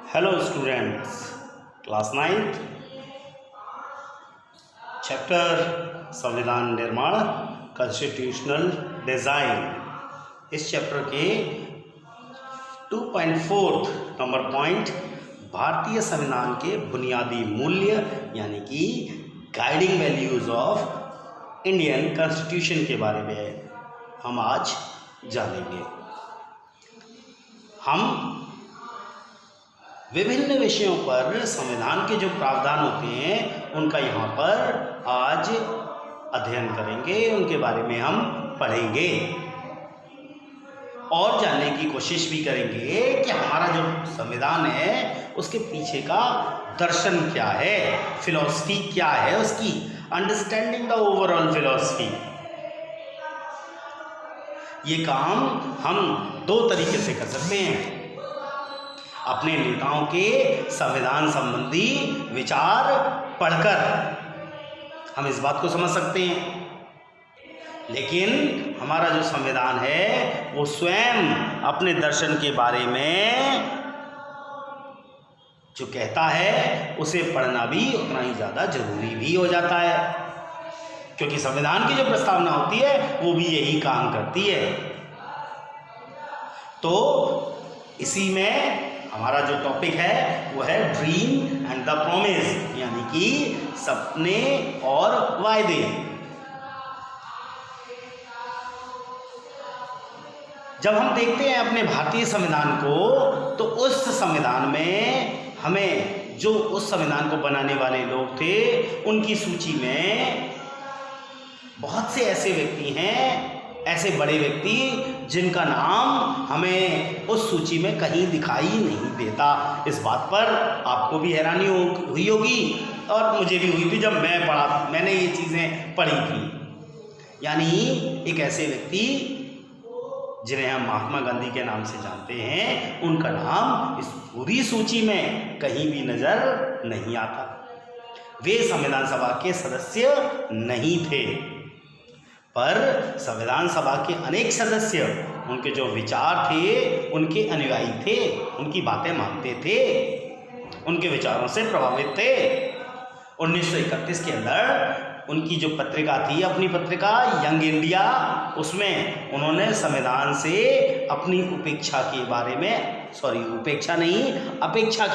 Hello students, class 9th chapter संविधान निर्माण constitutional design. इस चैप्टर के 2.4 नंबर पॉइंट भारतीय संविधान के बुनियादी मूल्य यानी कि guiding values of Indian constitution के बारे में हम आज जानेंगे। हम विभिन्न विषयों पर संविधान के जो प्रावधान होते हैं उनका यहाँ पर आज अध्ययन करेंगे, उनके बारे में हम पढ़ेंगे और जानने की कोशिश भी करेंगे कि हमारा जो संविधान है उसके पीछे का दर्शन क्या है, फिलॉसफी क्या है उसकी, अंडरस्टैंडिंग द ओवरऑल फिलॉसफी। ये काम हम दो तरीके से कर सकते हैं। अपने नेताओं के संविधान संबंधी विचार पढ़कर हम इस बात को समझ सकते हैं, लेकिन हमारा जो संविधान है वो स्वयं अपने दर्शन के बारे में जो कहता है उसे पढ़ना भी उतना ही ज़्यादा जरूरी भी हो जाता है, क्योंकि संविधान की जो प्रस्तावना होती है वो भी यही काम करती है। तो इसी में हमारा जो टॉपिक है वो है ड्रीम एंड द प्रॉमिस, यानी कि सपने और वायदे। जब हम देखते हैं अपने भारतीय संविधान को तो उस संविधान में हमें जो उस संविधान को बनाने वाले लोग थे उनकी सूची में बहुत से ऐसे व्यक्ति हैं, ऐसे बड़े व्यक्ति जिनका नाम हमें उस सूची में कहीं दिखाई नहीं देता। इस बात पर आपको भी हैरानी हुई होगी और मुझे भी हुई थी जब मैंने ये चीज़ें पढ़ी थी। यानी एक ऐसे व्यक्ति जिन्हें हम महात्मा गांधी के नाम से जानते हैं, उनका नाम इस पूरी सूची में कहीं भी नज़र नहीं आता। वे संविधान सभा के सदस्य नहीं थे, पर संविधान सभा के अनेक सदस्य उनके जो विचार थे उनके अनुयायी थे, उनकी बातें मानते थे, उनके विचारों से प्रभावित थे। 1931 के अंदर उनकी जो पत्रिका थी, अपनी पत्रिका यंग इंडिया, उसमें उन्होंने संविधान से अपनी अपेक्षा के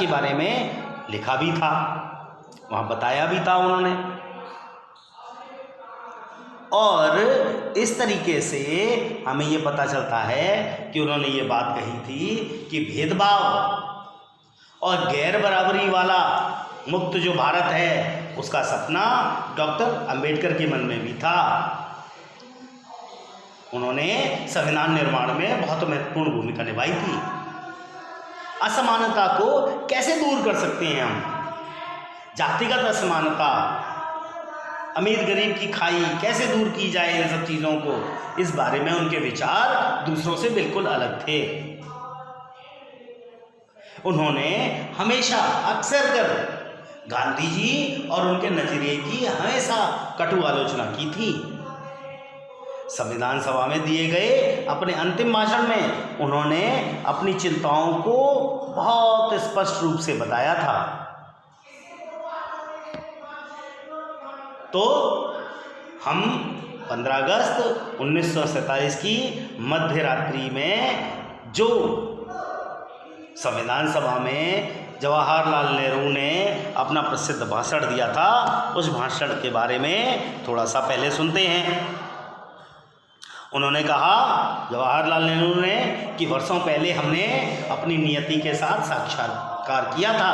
बारे में लिखा भी था, वहाँ बताया भी था उन्होंने। और इस तरीके से हमें ये पता चलता है कि उन्होंने ये बात कही थी कि भेदभाव और गैर बराबरी वाला मुक्त जो भारत है उसका सपना डॉक्टर अंबेडकर के मन में भी था। उन्होंने संविधान निर्माण में बहुत महत्वपूर्ण भूमिका निभाई थी। असमानता को कैसे दूर कर सकते हैं हम, जातिगत असमानता, अमीर गरीब की खाई कैसे दूर की जाए, इन सब चीज़ों को, इस बारे में उनके विचार दूसरों से बिल्कुल अलग थे। उन्होंने हमेशा अक्सर कर गांधी जी और उनके नजरिए की हमेशा कटु आलोचना की थी। संविधान सभा में दिए गए अपने अंतिम भाषण में उन्होंने अपनी चिंताओं को बहुत स्पष्ट रूप से बताया था। तो हम 15 अगस्त 1947 की मध्य रात्रि में जो संविधान सभा में जवाहरलाल नेहरू ने अपना प्रसिद्ध भाषण दिया था, उस भाषण के बारे में थोड़ा सा पहले सुनते हैं। उन्होंने कहा, जवाहरलाल नेहरू ने, कि वर्षों पहले हमने अपनी नियति के साथ साक्षात्कार किया था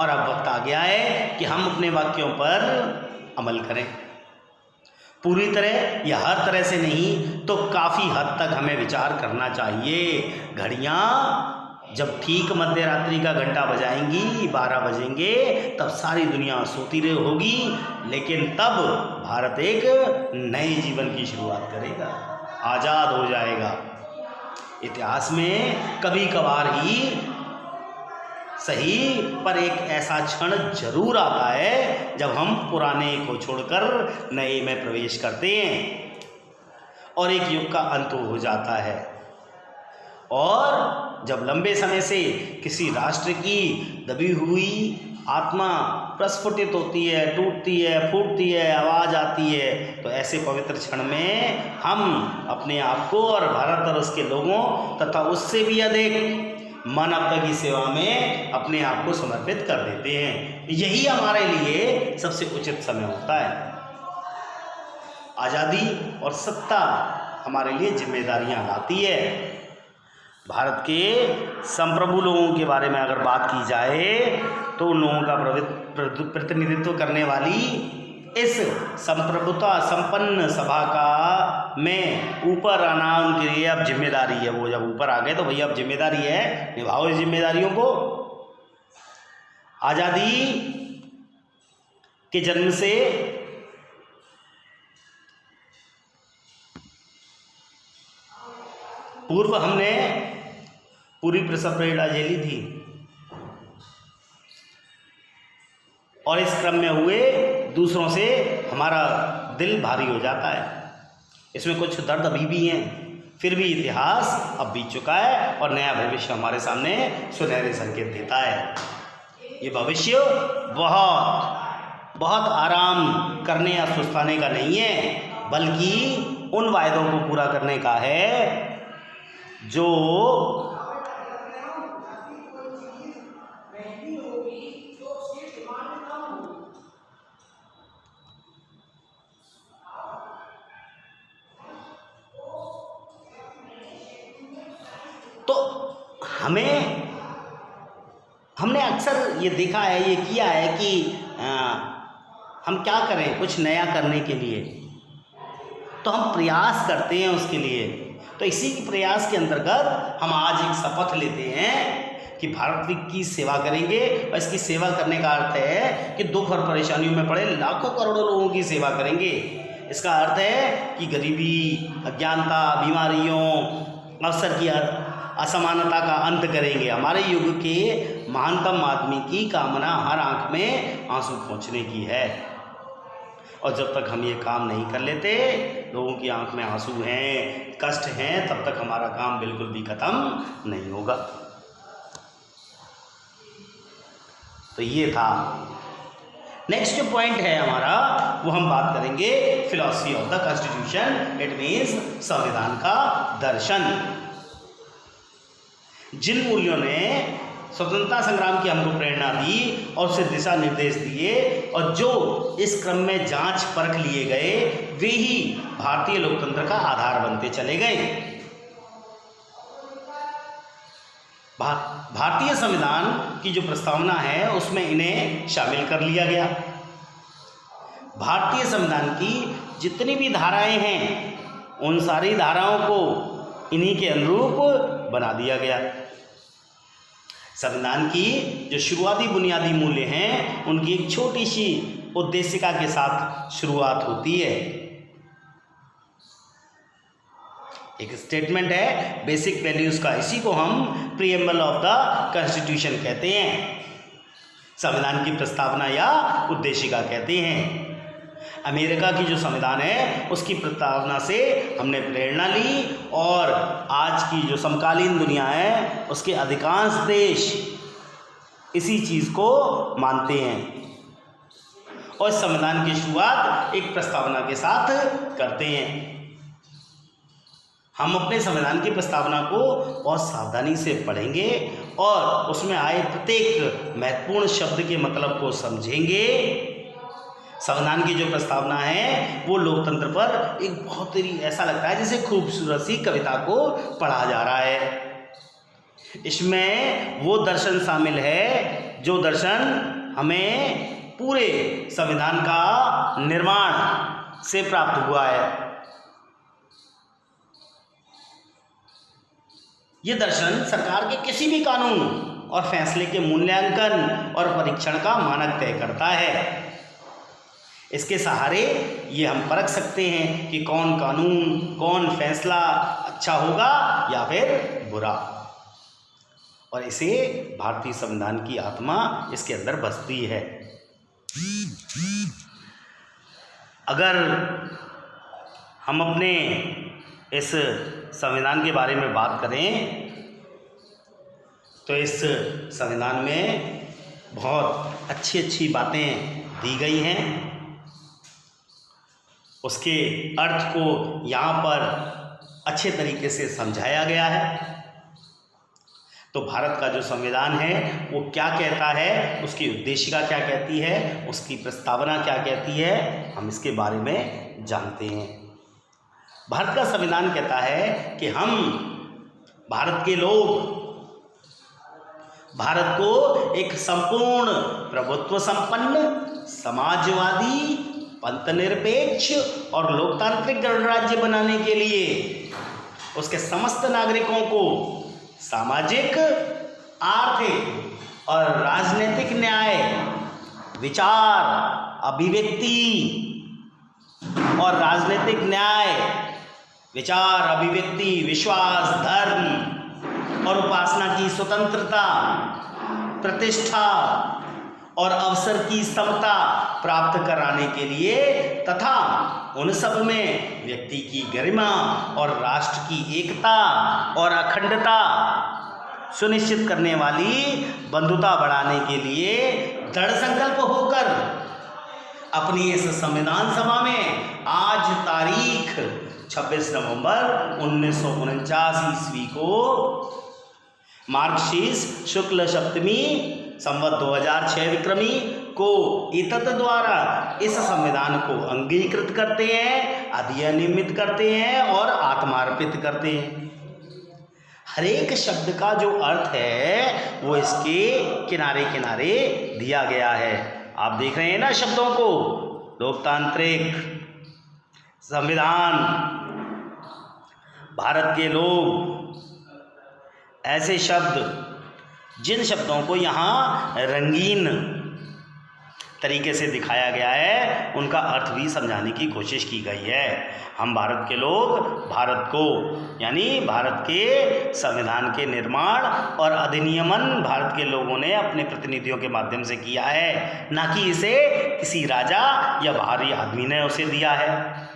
और अब वक्त आ गया है कि हम अपने वाक्यों पर अमल करें। पूरी तरह या हर तरह से नहीं तो काफ़ी हद तक हमें विचार करना चाहिए। घड़ियाँ जब ठीक मध्य रात्रि का घंटा बजाएंगी, 12 बजेंगे, तब सारी दुनिया सोती रही होगी, लेकिन तब भारत एक नए जीवन की शुरुआत करेगा, आज़ाद हो जाएगा। इतिहास में कभी कभार ही सही पर एक ऐसा क्षण जरूर आता है जब हम पुराने को छोड़कर नए में प्रवेश करते हैं और एक युग का अंत हो जाता है और जब लंबे समय से किसी राष्ट्र की दबी हुई आत्मा प्रस्फुटित होती है, टूटती है, फूटती है, आवाज़ आती है, तो ऐसे पवित्र क्षण में हम अपने आप को और भारत और उसके लोगों तथा उससे भी अधिक मानवता की सेवा में अपने आप को समर्पित कर देते हैं। यही हमारे लिए सबसे उचित समय होता है। आज़ादी और सत्ता हमारे लिए जिम्मेदारियां लाती है। भारत के संप्रभु लोगों के बारे में अगर बात की जाए तो उन लोगों का प्रतिनिधित्व करने वाली इस संप्रभुता संपन्न सभा का में ऊपर आना उनके लिए अब जिम्मेदारी है। वो जब ऊपर आ गए तो भैया अब जिम्मेदारी है, निभाओ इस जिम्मेदारियों को। आज़ादी के जन्म से पूर्व हमने पूरी प्रसव पीड़ा झेली थी और इस क्रम में हुए दूसरों से हमारा दिल भारी हो जाता है। इसमें कुछ दर्द अभी भी हैं, फिर भी इतिहास अब बीत चुका है और नया भविष्य हमारे सामने सुनहरे संकेत देता है। ये भविष्य बहुत बहुत आराम करने या सुस्ताने का नहीं है, बल्कि उन वायदों को पूरा करने का है जो हमने अक्सर ये देखा है, ये किया है कि हम क्या करें कुछ नया करने के लिए, तो हम प्रयास करते हैं उसके लिए। तो इसी के प्रयास के अंतर्गत हम आज एक शपथ लेते हैं कि भारत की सेवा करेंगे। और इसकी सेवा करने का अर्थ है कि दुख और परेशानियों में पड़े लाखों करोड़ों लोगों की सेवा करेंगे। इसका अर्थ है कि गरीबी, अज्ञानता, बीमारियों, अवसर की असमानता का अंत करेंगे। हमारे युग के महानतम आदमी की कामना हर आंख में आंसू पोंछने की है, और जब तक हम ये काम नहीं कर लेते, लोगों की आंख में आंसू हैं, कष्ट हैं, तब तक हमारा काम बिल्कुल भी खत्म नहीं होगा। तो ये था। नेक्स्ट जो पॉइंट है हमारा, वो हम बात करेंगे philosophy of the constitution. It means संविधान का दर्शन। जिन मूल्यों ने स्वतंत्रता संग्राम की हमको प्रेरणा दी और उसे दिशा निर्देश दिए, और जो इस क्रम में जांच परख लिए गए, वे ही भारतीय लोकतंत्र का आधार बनते चले गए। भारतीय संविधान की जो प्रस्तावना है उसमें इन्हें शामिल कर लिया गया। भारतीय संविधान की जितनी भी धाराएं हैं, उन सारी धाराओं को इन्हीं के अनुरूप बना दिया गया। संविधान की जो शुरुआती बुनियादी मूल्य हैं, उनकी एक छोटी सी उद्देशिका के साथ शुरुआत होती है। एक स्टेटमेंट है बेसिक वैल्यूज का, इसी को हम प्रीएम्बल ऑफ द कॉन्स्टिट्यूशन कहते हैं, संविधान की प्रस्तावना या उद्देशिका कहते हैं। अमेरिका की जो संविधान है उसकी प्रस्तावना से हमने प्रेरणा ली, और आज की जो समकालीन दुनिया है उसके अधिकांश देश इसी चीज़ को मानते हैं, और संविधान की शुरुआत एक प्रस्तावना के साथ करते हैं। हम अपने संविधान की प्रस्तावना को बहुत सावधानी से पढ़ेंगे और उसमें आए प्रत्येक महत्वपूर्ण शब्द के मतलब को समझेंगे। संविधान की जो प्रस्तावना है वो लोकतंत्र पर एक बहुत ही ऐसा लगता है जैसे खूबसूरत सी कविता को पढ़ा जा रहा है। इसमें वो दर्शन शामिल है जो दर्शन हमें पूरे संविधान का निर्माण से प्राप्त हुआ है। ये दर्शन सरकार के किसी भी कानून और फैसले के मूल्यांकन और परीक्षण का मानक तय करता है। इसके सहारे ये हम परख सकते हैं कि कौन कानून, कौन फैसला अच्छा होगा या फिर बुरा, और इसे भारतीय संविधान की आत्मा इसके अंदर बसती है। अगर हम अपने इस संविधान के बारे में बात करें तो इस संविधान में बहुत अच्छी अच्छी बातें दी गई हैं। उसके अर्थ को यहाँ पर अच्छे तरीके से समझाया गया है। तो भारत का जो संविधान है वो क्या कहता है, उसकी उद्देशिका क्या कहती है, उसकी प्रस्तावना क्या कहती है, हम इसके बारे में जानते हैं। भारत का संविधान कहता है कि हम भारत के लोग भारत को एक संपूर्ण प्रभुत्व संपन्न, समाजवादी, पंथनिरपेक्ष और लोकतांत्रिक गणराज्य बनाने के लिए उसके समस्त नागरिकों को सामाजिक, आर्थिक और राजनीतिक न्याय, विचार, अभिव्यक्ति और राजनीतिक न्याय, विचार, अभिव्यक्ति, विश्वास, धर्म और उपासना की स्वतंत्रता, प्रतिष्ठा और अवसर की समता प्राप्त कराने के लिए तथा उन सब में व्यक्ति की गरिमा और राष्ट्र की एकता और अखंडता सुनिश्चित करने वाली बंधुता बढ़ाने के लिए दृढ़ संकल्प होकर अपनी इस संविधान सभा में आज तारीख 26 नवंबर 1949 ईस्वी को मार्गशीर्ष शुक्ल सप्तमी संवत 2006 विक्रमी को इतत द्वारा इस संविधान को अंगीकृत करते हैं, अधिनियमित करते हैं और आत्मार्पित करते हैं। हर एक शब्द का जो अर्थ है वो इसके किनारे किनारे दिया गया है। आप देख रहे हैं ना शब्दों को, लोकतांत्रिक, संविधान, भारत के लोग, ऐसे शब्द जिन शब्दों को यहाँ रंगीन तरीके से दिखाया गया है उनका अर्थ भी समझाने की कोशिश की गई है। हम भारत के लोग भारत को यानी भारत के संविधान के निर्माण और अधिनियमन भारत के लोगों ने अपने प्रतिनिधियों के माध्यम से किया है, ना कि इसे किसी राजा या बाहरी आदमी ने उसे दिया है।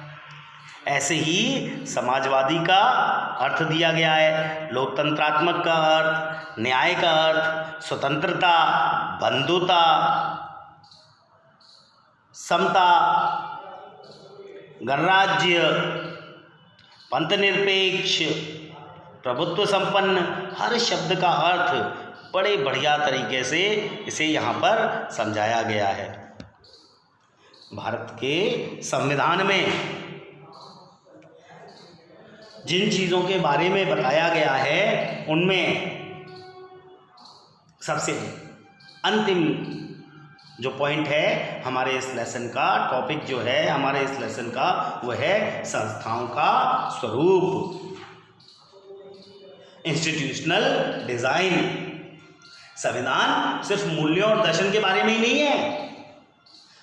ऐसे ही समाजवादी का अर्थ दिया गया है, लोकतंत्रात्मक का अर्थ, न्याय का अर्थ, स्वतंत्रता, बंधुता, समता, गणराज्य, पंथनिरपेक्ष, प्रभुत्व संपन्न, हर शब्द का अर्थ बड़े बढ़िया तरीके से इसे यहाँ पर समझाया गया है। भारत के संविधान में जिन चीज़ों के बारे में बताया गया है उनमें सबसे अंतिम जो पॉइंट है हमारे इस लेसन का, टॉपिक जो है हमारे इस लेसन का, वो है संस्थाओं का स्वरूप, इंस्टीट्यूशनल डिज़ाइन। संविधान सिर्फ मूल्यों और दर्शन के बारे में ही नहीं है।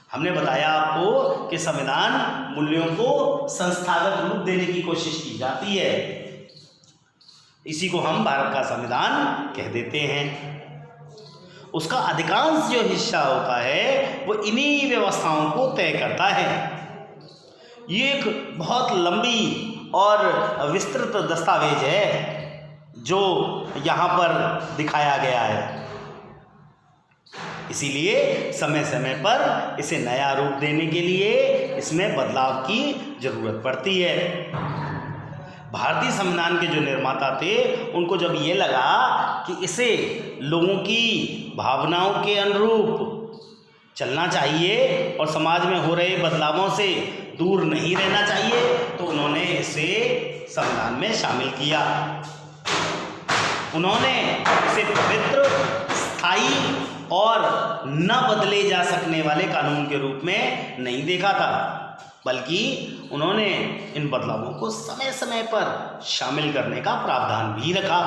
हमने बताया आपको कि संविधान मूल्यों को संस्थागत रूप देने की कोशिश की जाती है, इसी को हम भारत का संविधान कह देते हैं। उसका अधिकांश जो हिस्सा होता है वो इन्हीं व्यवस्थाओं को तय करता है। ये एक बहुत लंबी और विस्तृत दस्तावेज है जो यहाँ पर दिखाया गया है। इसीलिए समय समय पर इसे नया रूप देने के लिए इसमें बदलाव की जरूरत पड़ती है। भारतीय संविधान के जो निर्माता थे उनको जब ये लगा कि इसे लोगों की भावनाओं के अनुरूप चलना चाहिए और समाज में हो रहे बदलावों से दूर नहीं रहना चाहिए, तो उन्होंने इसे संविधान में शामिल किया। उन्होंने इसे पवित्र, स्थायी और न बदले जा सकने वाले कानून के रूप में नहीं देखा था, बल्कि उन्होंने इन बदलावों को समय समय पर शामिल करने का प्रावधान भी रखा।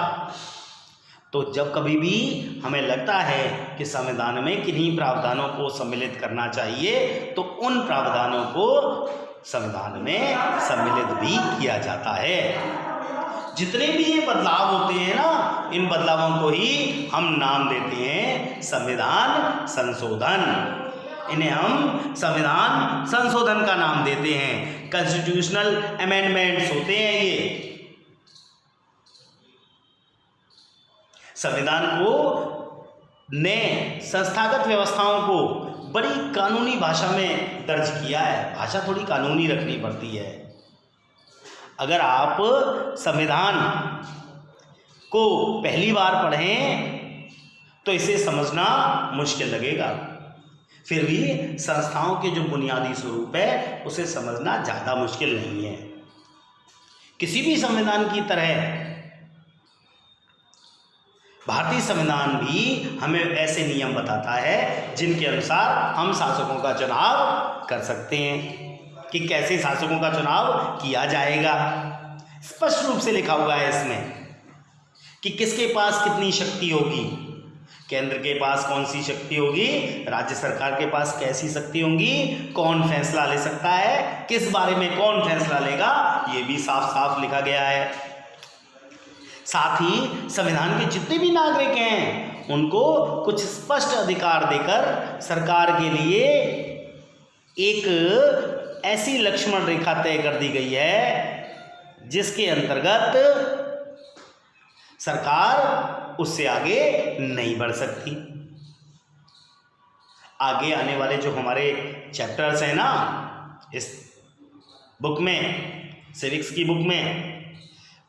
तो जब कभी भी हमें लगता है कि संविधान में किन्हीं प्रावधानों को सम्मिलित करना चाहिए, तो उन प्रावधानों को संविधान में सम्मिलित भी किया जाता है। जितने भी ये बदलाव होते हैं ना, इन बदलावों को ही हम नाम देते हैं संविधान संशोधन। इन्हें हम संविधान संशोधन का नाम देते हैं। कॉन्स्टिट्यूशनल अमेंडमेंट्स होते हैं ये। संविधान को ने संस्थागत व्यवस्थाओं को बड़ी कानूनी भाषा में दर्ज किया है। भाषा थोड़ी कानूनी रखनी पड़ती है। अगर आप संविधान को पहली बार पढ़ें तो इसे समझना मुश्किल लगेगा, फिर भी संस्थाओं के जो बुनियादी स्वरूप है उसे समझना ज़्यादा मुश्किल नहीं है। किसी भी संविधान की तरह भारतीय संविधान भी हमें ऐसे नियम बताता है जिनके अनुसार हम शासकों का चुनाव कर सकते हैं कि कैसे शासकों का चुनाव किया जाएगा। स्पष्ट रूप से लिखा हुआ है इसमें कि किसके पास कितनी शक्ति होगी, केंद्र के पास कौन सी शक्ति होगी, राज्य सरकार के पास कैसी शक्ति होंगी, कौन फैसला ले सकता है, किस बारे में कौन फैसला लेगा, ये भी साफ साफ लिखा गया है। साथ ही संविधान के जितने भी नागरिक हैं उनको कुछ स्पष्ट अधिकार देकर सरकार के लिए एक ऐसी लक्ष्मण रेखा तय कर दी गई है जिसके अंतर्गत सरकार उससे आगे नहीं बढ़ सकती। आगे आने वाले जो हमारे चैप्टर्स हैं ना इस बुक में, सिविक्स की बुक में,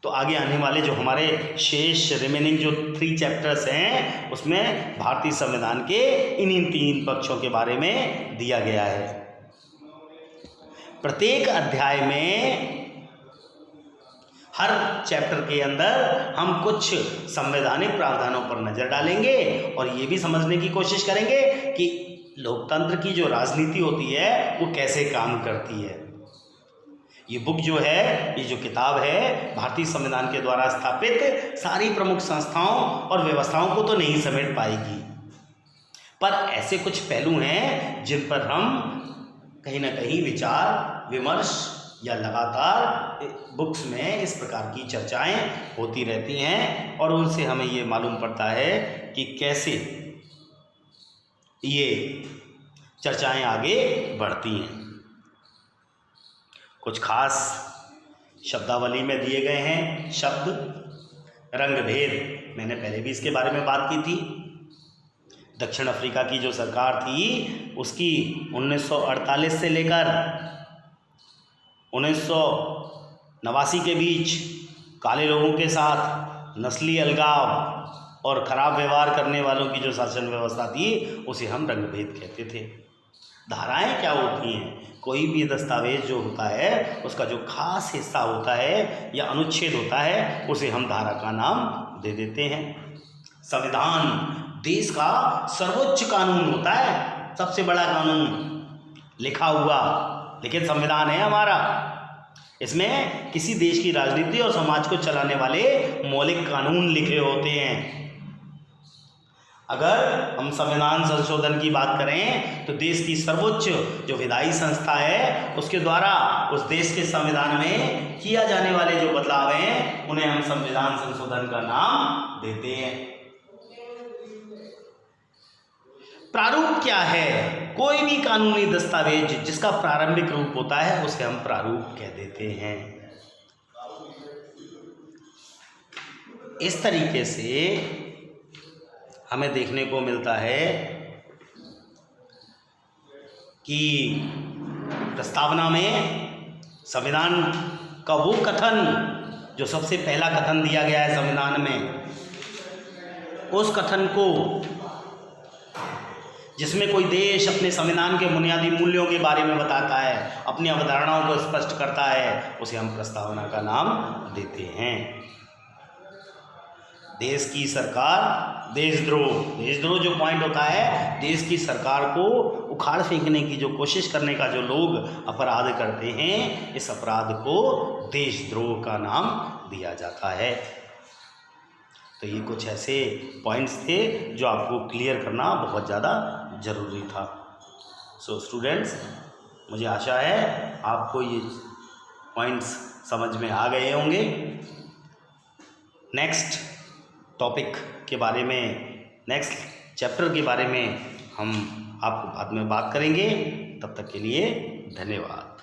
तो आगे आने वाले जो हमारे शेष रिमेनिंग जो 3 चैप्टर्स हैं उसमें भारतीय संविधान के इन्हीं 3 पक्षों के बारे में दिया गया है। प्रत्येक अध्याय में हर चैप्टर के अंदर हम कुछ संवैधानिक प्रावधानों पर नज़र डालेंगे और ये भी समझने की कोशिश करेंगे कि लोकतंत्र की जो राजनीति होती है वो कैसे काम करती है। ये बुक जो है, ये जो किताब है, भारतीय संविधान के द्वारा स्थापित सारी प्रमुख संस्थाओं और व्यवस्थाओं को तो नहीं समेट पाएगी, पर ऐसे कुछ पहलू हैं जिन पर हम कहीं ना कहीं विचार विमर्श या लगातार बुक्स में इस प्रकार की चर्चाएं होती रहती हैं और उनसे हमें ये मालूम पड़ता है कि कैसे ये चर्चाएं आगे बढ़ती हैं। कुछ खास शब्दावली में दिए गए हैं शब्द। रंग भेद, मैंने पहले भी इसके बारे में बात की थी। दक्षिण अफ्रीका की जो सरकार थी उसकी 1948 से लेकर 1989 के बीच काले लोगों के साथ नस्ली अलगाव और ख़राब व्यवहार करने वालों की जो शासन व्यवस्था थी उसे हम रंगभेद कहते थे। धाराएं क्या होती हैं? कोई भी दस्तावेज जो होता है उसका जो खास हिस्सा होता है या अनुच्छेद होता है उसे हम धारा का नाम दे देते हैं। संविधान देश का सर्वोच्च कानून होता है, सबसे बड़ा कानून लिखा हुआ, लेकिन संविधान है हमारा। इसमें किसी देश की राजनीति और समाज को चलाने वाले मौलिक कानून लिखे होते हैं। अगर हम संविधान संशोधन की बात करें तो देश की सर्वोच्च जो विधायी संस्था है उसके द्वारा उस देश के संविधान में किया जाने वाले जो बदलाव हैं उन्हें हम संविधान संशोधन का नाम देते हैं। प्रारूप क्या है? कोई भी कानूनी दस्तावेज जिसका प्रारंभिक रूप होता है उसे हम प्रारूप कह देते हैं। इस तरीके से हमें देखने को मिलता है कि प्रस्तावना में संविधान का वो कथन जो सबसे पहला कथन दिया गया है संविधान में, उस कथन को जिसमें कोई देश अपने संविधान के बुनियादी मूल्यों के बारे में बताता है, अपनी अवधारणाओं को स्पष्ट करता है, उसे हम प्रस्तावना का नाम देते हैं। देश की सरकार, देशद्रोह जो पॉइंट होता है, देश की सरकार को उखाड़ फेंकने की जो कोशिश करने का जो लोग अपराध करते हैं, इस अपराध को देशद्रोह का नाम दिया जाता है। तो ये कुछ ऐसे पॉइंट्स थे जो आपको क्लियर करना बहुत ज़्यादा ज़रूरी था। सो स्टूडेंट्स, मुझे आशा है आपको ये पॉइंट्स समझ में आ गए होंगे। नेक्स्ट टॉपिक के बारे में, नेक्स्ट चैप्टर के बारे में हम आपको बाद में बात करेंगे। तब तक के लिए धन्यवाद।